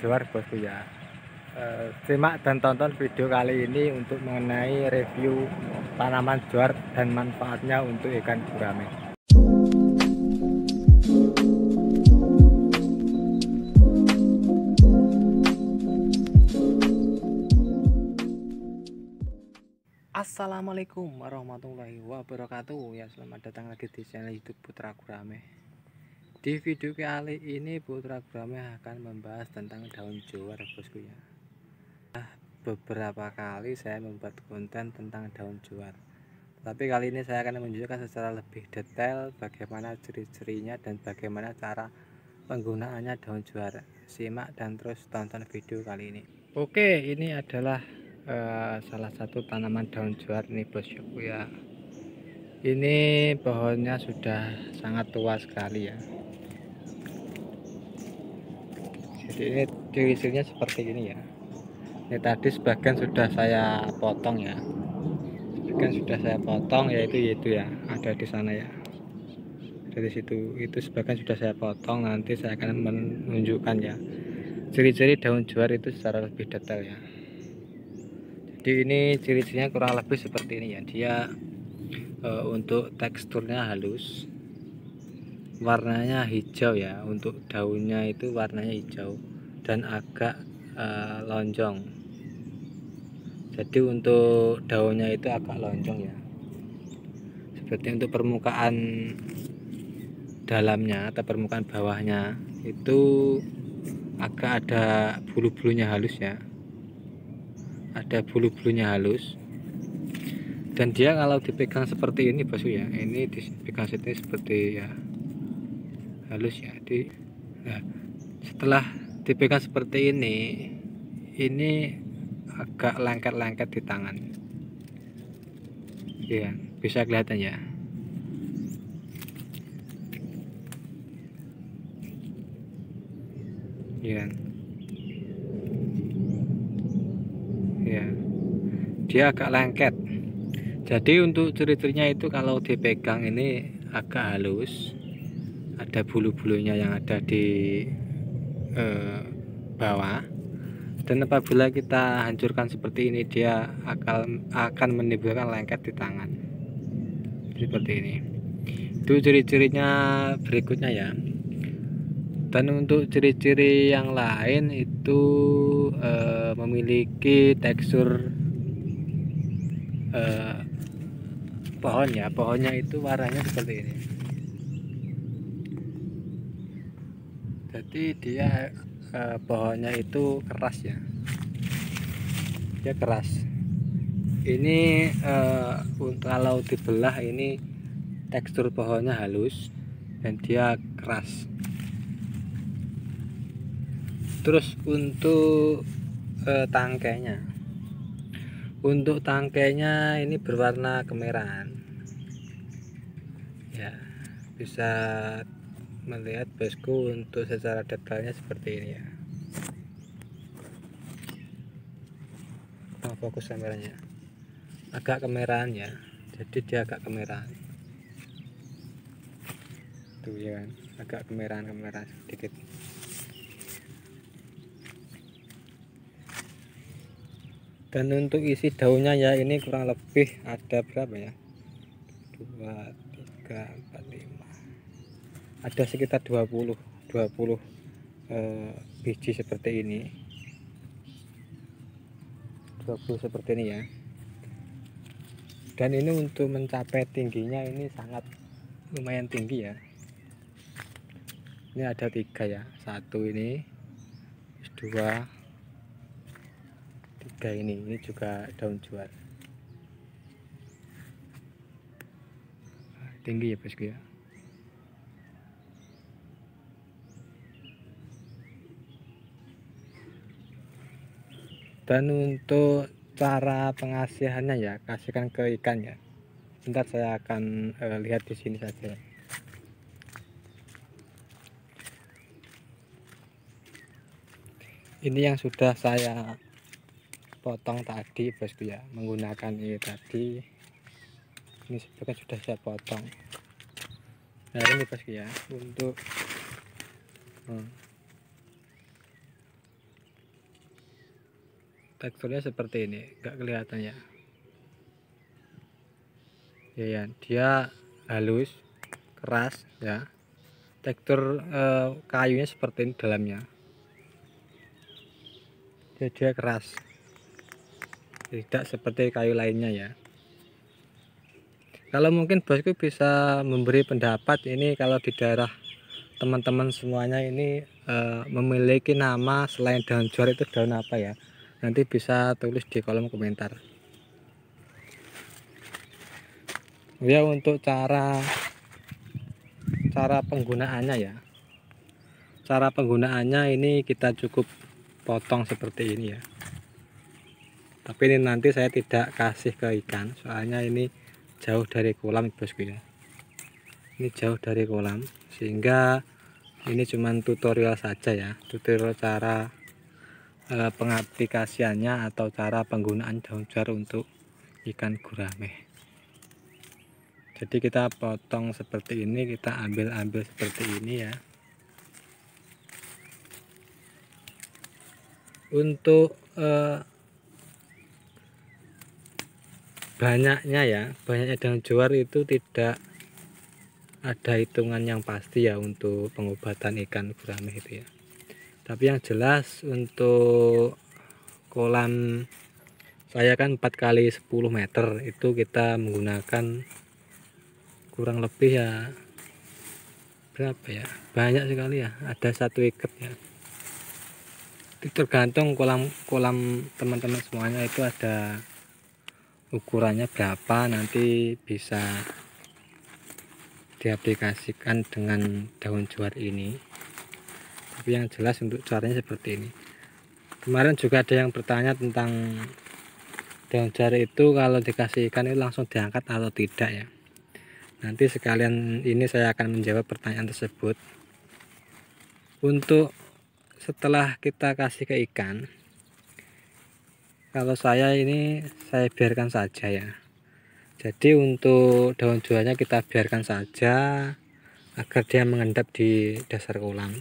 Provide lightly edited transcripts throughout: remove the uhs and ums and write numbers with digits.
juar bosku ya. Simak dan tonton video kali ini untuk mengenai review tanaman juar dan manfaatnya untuk ikan gurame. Assalamualaikum warahmatullahi wabarakatuh. Ya, selamat datang lagi di channel YouTube Putra Gurame. Di video kali ini Putra Gurame akan membahas tentang daun juar bosku ya. Beberapa kali saya membuat konten tentang daun juar, tapi kali ini saya akan menunjukkan secara lebih detail bagaimana ciri-cirinya dan bagaimana cara penggunaannya daun juar. Simak dan terus tonton video kali ini. Oke, ini adalah salah satu tanaman daun juar nih bosku ya. Ini pohonnya sudah sangat tua sekali ya. Jadi ini ciri-cirinya seperti ini ya. Ini tadi sebagian sudah saya potong ya. Sebagian sudah saya potong, yaitu ya, ada di sana ya. Dari situ itu sebagian sudah saya potong. Nanti saya akan menunjukkan ya ciri-ciri daun juar itu secara lebih detail ya. Jadi ini ciri-cirinya kurang lebih seperti ini ya. Dia untuk teksturnya halus, warnanya hijau ya. Untuk daunnya itu warnanya hijau dan agak lonjong. Jadi untuk daunnya itu agak lonjong ya. Seperti untuk permukaan dalamnya atau permukaan bawahnya itu agak ada bulu-bulunya halus ya. Ada bulu-bulunya halus. Dan dia kalau dipegang seperti ini bosku ya, ini dipegang seperti ya halus ya. Nah, setelah dipegang seperti ini agak lengket-lengket di tangan ya, bisa kelihatan ya. Ya, ya, dia agak lengket. Jadi untuk ciri-cirinya itu kalau dipegang ini agak halus, ada bulu-bulunya yang ada di bawah, dan apabila kita hancurkan seperti ini dia akan menimbulkan lengket di tangan seperti ini. Itu ciri-cirinya berikutnya ya. Dan untuk ciri-ciri yang lain itu memiliki tekstur pohonnya itu warnanya seperti ini. Jadi dia pohonnya itu keras ya, dia keras. Ini kalau dibelah ini tekstur pohonnya halus dan dia keras. Terus untuk tangkainya, ini berwarna kemerahan ya, bisa melihat bosku untuk secara detailnya seperti ini ya. Fokus kameranya, agak kemerahan ya, jadi dia agak kemerahan tuh ya kan, agak kemerahan sedikit. Dan untuk isi daunnya ya, ini kurang lebih ada berapa ya, 2, 3, 4, 5, ada sekitar 20 biji seperti ini, 20 seperti ini ya. Dan ini untuk mencapai tingginya ini sangat lumayan tinggi ya. Ini ada 3 ya, 1 ini, 2, 3 ini juga daun juar. Tinggi ya bosku ya. Dan untuk cara pengasihannya ya, kasihkan ke ikan ya. Bentar saya akan lihat di sini saja. Ini yang sudah saya potong tadi bosku ya, menggunakan ini tadi. Ini sebagian sudah saya potong. Nah ini bosku ya, untuk teksturnya seperti ini, nggak kelihatan ya. Ya, dia halus, keras ya. Tekstur kayunya seperti ini dalamnya. Dia keras, tidak seperti kayu lainnya ya. Kalau mungkin bosku bisa memberi pendapat ini, kalau di daerah teman-teman semuanya ini memiliki nama selain daun juar itu daun apa ya, nanti bisa tulis di kolom komentar ya. Untuk cara penggunaannya ya, cara penggunaannya ini kita cukup potong seperti ini ya, tapi ini nanti saya tidak kasih ke ikan soalnya ini jauh dari kolam bosku ya, ini jauh dari kolam, sehingga ini cuman tutorial saja ya, tutorial cara pengaplikasiannya atau cara penggunaan daun juar untuk ikan gurame. Jadi kita potong seperti ini, kita ambil seperti ini ya. Untuk banyaknya daun juar itu tidak ada hitungan yang pasti ya untuk pengobatan ikan gurame itu ya. Tapi yang jelas untuk kolam saya kan 4 kali 10 meter itu kita menggunakan kurang lebih ya, berapa ya, banyak sekali ya, ada 1 ikat ya. Itu tergantung kolam teman-teman semuanya itu ada ukurannya berapa, nanti bisa diaplikasikan dengan daun juar ini. Tapi yang jelas untuk caranya seperti ini. Kemarin juga ada yang bertanya tentang daun juar itu kalau dikasih ikan itu langsung diangkat atau tidak ya. Nanti sekalian ini saya akan menjawab pertanyaan tersebut. Untuk setelah kita kasih ke ikan, kalau saya ini saya biarkan saja ya. Jadi untuk daun juarnya kita biarkan saja agar dia mengendap di dasar kolam.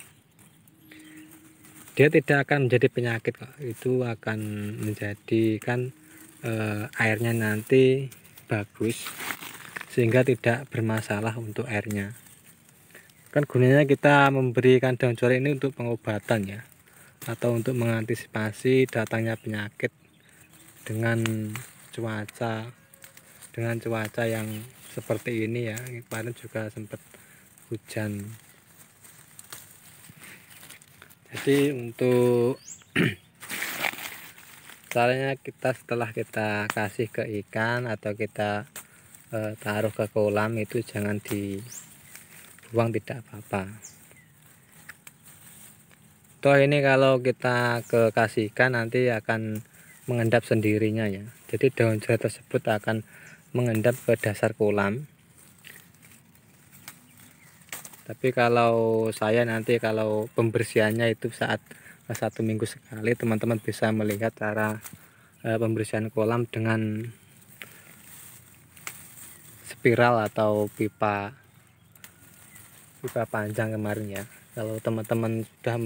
Dia tidak akan menjadi penyakit kok, itu akan menjadikan airnya nanti bagus, sehingga tidak bermasalah untuk airnya. Kan gunanya kita memberikan daun juar ini untuk pengobatan ya, atau untuk mengantisipasi datangnya penyakit dengan cuaca yang seperti ini ya. Kemarin juga sempat hujan. Jadi untuk caranya, kita setelah kita kasih ke ikan atau kita taruh ke kolam itu jangan dibuang, tidak apa-apa. Toh ini kalau kita kasih ikan nanti akan mengendap sendirinya ya. Jadi daun juar tersebut akan mengendap ke dasar kolam. Tapi kalau saya nanti kalau pembersihannya itu saat 1 minggu sekali, teman-teman bisa melihat cara pembersihan kolam dengan spiral atau pipa panjang kemarin ya. Kalau teman-teman sudah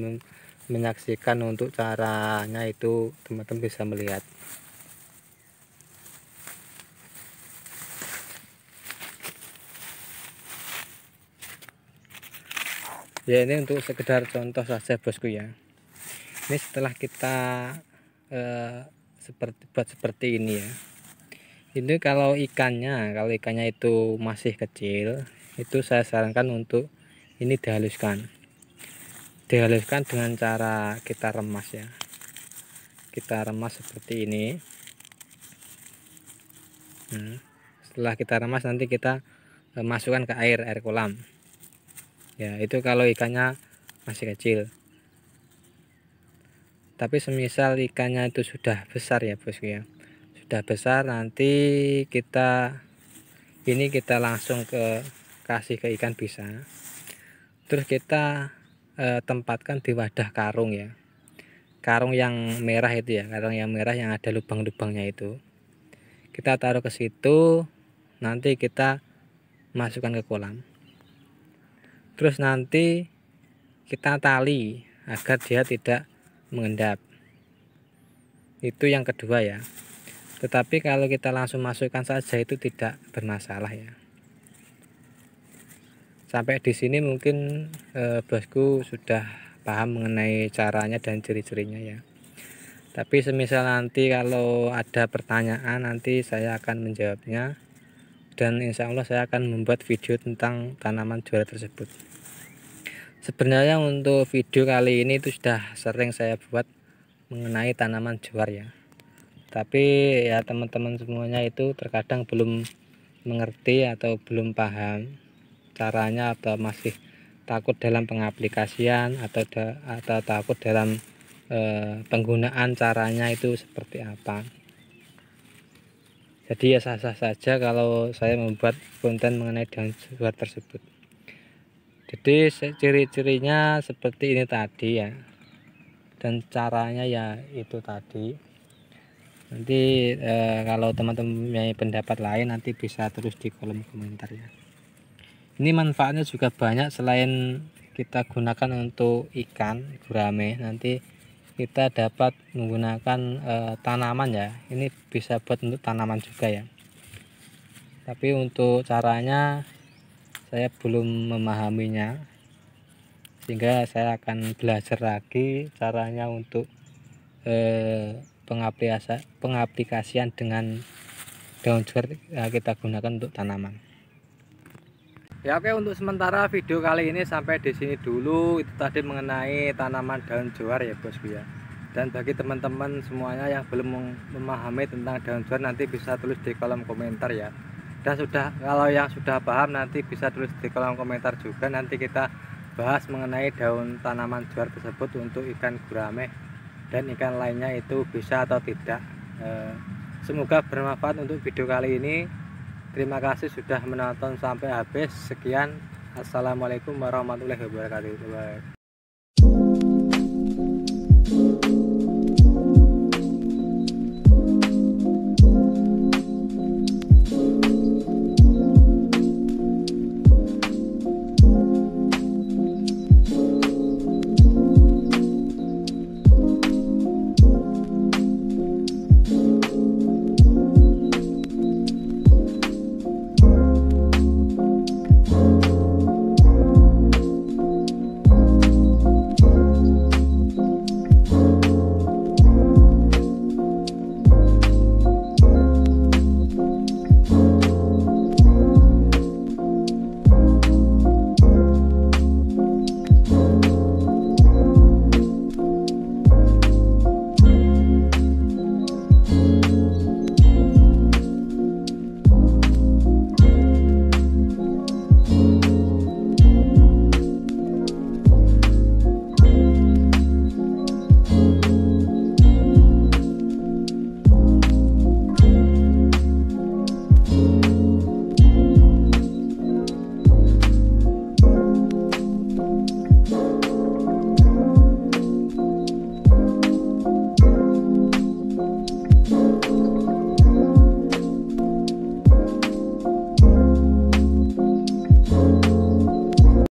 menyaksikan untuk caranya itu, teman-teman bisa melihat. Ya, ini untuk sekedar contoh saja bosku ya. Ini setelah kita buat seperti ini ya. Ini kalau ikannya itu masih kecil, itu saya sarankan untuk ini dihaluskan dengan cara kita remas ya. Kita remas seperti ini. Setelah kita remas nanti kita masukkan ke air kolam ya. Itu kalau ikannya masih kecil. Tapi semisal ikannya itu sudah besar ya bosku ya, sudah besar, nanti kita langsung kasih ke ikan bisa. Terus kita tempatkan di wadah karung ya, karung yang merah itu ya, karung yang merah yang ada lubang-lubangnya itu. Kita taruh ke situ, nanti kita masukkan ke kolam. Terus nanti kita tali agar dia tidak mengendap. Itu yang kedua ya. Tetapi kalau kita langsung masukkan saja itu tidak bermasalah ya. Sampai di sini mungkin bosku sudah paham mengenai caranya dan ciri-cirinya ya. Tapi semisal nanti kalau ada pertanyaan, nanti saya akan menjawabnya, dan insya Allah saya akan membuat video tentang tanaman juara tersebut. Sebenarnya untuk video kali ini itu sudah sering saya buat mengenai tanaman juar ya. Tapi ya teman-teman semuanya itu terkadang belum mengerti atau belum paham caranya, atau masih takut dalam pengaplikasian, atau takut dalam penggunaan caranya itu seperti apa. Jadi ya sah-sah saja kalau saya membuat konten mengenai daun juar tersebut. Jadi ciri-cirinya seperti ini tadi ya, dan caranya ya itu tadi. Nanti kalau teman-teman punya pendapat lain nanti bisa terus di kolom komentar ya. Ini manfaatnya juga banyak, selain kita gunakan untuk ikan gurame, nanti kita dapat menggunakan tanaman ya. Ini bisa buat untuk tanaman juga ya. Tapi untuk caranya saya belum memahaminya, sehingga saya akan belajar lagi caranya untuk pengaplikasian dengan daun juar kita gunakan untuk tanaman. Ya oke, untuk sementara video kali ini sampai di sini dulu. Itu tadi mengenai tanaman daun juar ya bosku ya. Dan bagi teman-teman semuanya yang belum memahami tentang daun juar, nanti bisa tulis di kolom komentar ya. Dan kalau yang sudah paham nanti bisa tulis di kolom komentar juga. Nanti kita bahas mengenai daun tanaman juar tersebut untuk ikan gurame dan ikan lainnya itu bisa atau tidak. Semoga bermanfaat untuk video kali ini. Terima kasih sudah menonton sampai habis. Sekian, assalamualaikum warahmatullahi wabarakatuh.